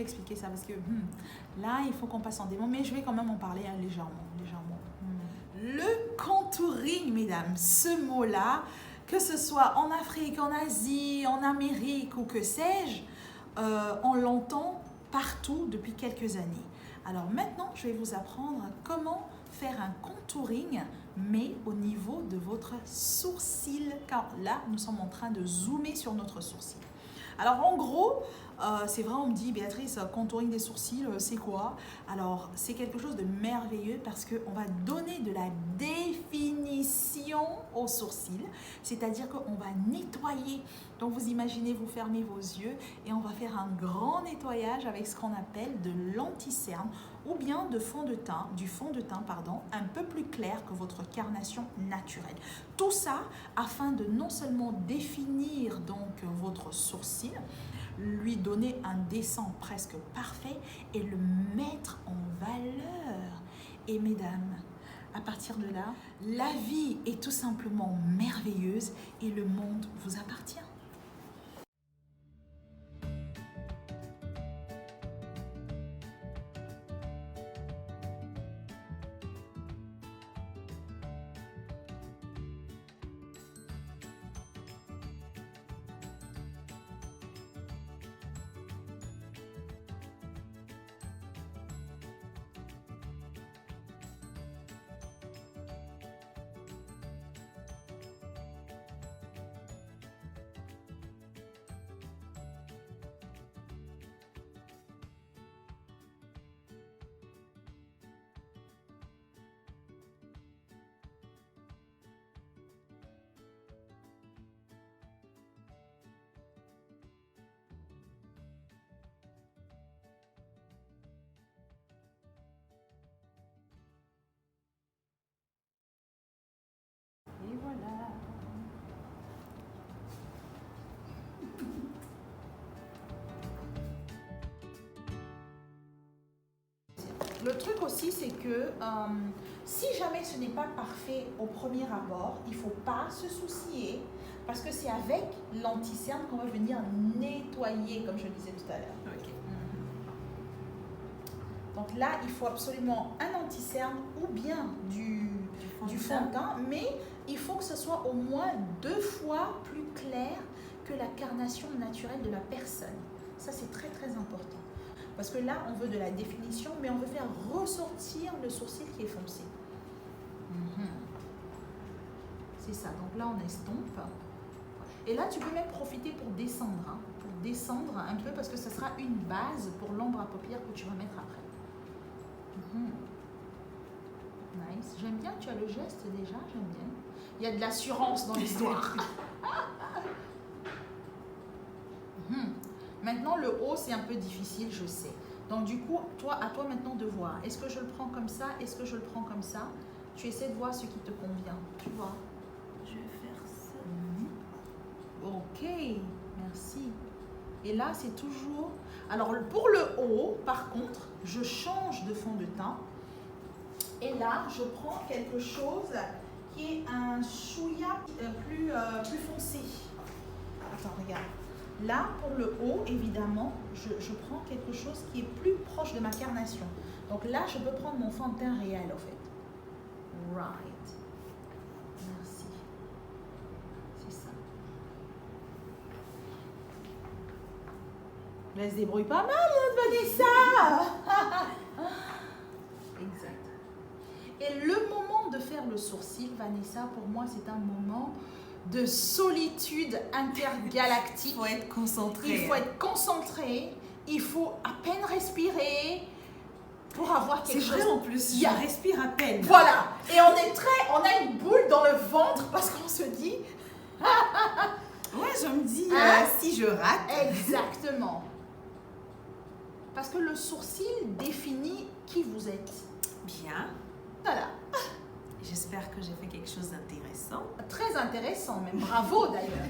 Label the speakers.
Speaker 1: expliquer ça parce que là, il faut qu'on passe en démon, mais je vais quand même en parler légèrement. Le contouring, mesdames, ce mot-là, que ce soit en Afrique, en Asie, en Amérique ou que sais-je, on l'entend partout depuis quelques années. Alors maintenant, je vais vous apprendre comment faire un contouring, mais au niveau de votre sourcil, car là, nous sommes en train de zoomer sur notre sourcil. Alors en gros, c'est vrai, on me dit, Béatrice, contouring des sourcils, c'est quoi? Alors c'est quelque chose de merveilleux parce qu'on va donner de la définition aux sourcils, c'est-à-dire qu'on va nettoyer. Donc vous imaginez, vous fermez vos yeux et on va faire un grand nettoyage avec ce qu'on appelle de l'anti-cerne ou bien du fond de teint, un peu plus clair que votre carnation naturelle. Tout ça afin de non seulement définir donc votre sourcil, lui donner un dessin presque parfait et le mettre en valeur. Et mesdames, à partir de là, la vie est tout simplement merveilleuse et le monde vous appartient. Et voilà. Le truc aussi, c'est que si jamais ce n'est pas parfait au premier abord, il ne faut pas se soucier parce que c'est avec l'anti-cerne qu'on va venir nettoyer, comme je disais tout à l'heure.
Speaker 2: Ok.
Speaker 1: Donc là, il faut absolument un anti-cerne ou bien du fond de teint, mais il faut que ce soit au moins 2 fois plus clair que la carnation naturelle de la personne. Ça, c'est très très important. Parce que là, on veut de la définition, mais on veut faire ressortir le sourcil qui est foncé. C'est ça. Donc là, on estompe. Et là, tu peux même profiter pour descendre. Pour descendre un peu, parce que ça sera une base pour l'ombre à paupières que tu vas mettre après. Nice. J'aime bien, tu as le geste déjà, j'aime bien. Il y a de l'assurance dans l'histoire. Maintenant, le haut, c'est un peu difficile, je sais. Donc, du coup, à toi maintenant de voir. Est-ce que je le prends comme ça? Est-ce que je le prends comme ça? Tu essaies de voir ce qui te convient. Tu vois?
Speaker 2: Je vais faire ça.
Speaker 1: Ok, merci. Et là, c'est toujours... Alors, pour le haut, par contre, je change de fond de teint. Et là, je prends quelque chose qui est un chouïa plus foncé. Attends, regarde. Là, pour le haut, évidemment, je prends quelque chose qui est plus proche de ma carnation. Donc là, je peux prendre mon fond de teint réel, en fait. Right. Merci. C'est ça. Mais elle se débrouille pas mal, Vanessa. Exact. Et le moment de faire le sourcil, Vanessa, pour moi, c'est un moment de solitude intergalactique.
Speaker 2: Il faut être concentré.
Speaker 1: Il faut être concentré. Il faut à peine respirer pour avoir quelque chose.
Speaker 2: C'est vrai en plus, je respire à peine.
Speaker 1: Voilà. Et on a une boule dans le ventre parce qu'on se dit...
Speaker 2: Ouais, je me dis, si je rate...
Speaker 1: Exactement. Parce que le sourcil définit qui vous êtes.
Speaker 2: Bien.
Speaker 1: Voilà.
Speaker 2: J'espère que j'ai fait quelque chose d'intéressant.
Speaker 1: Très intéressant, même bravo d'ailleurs.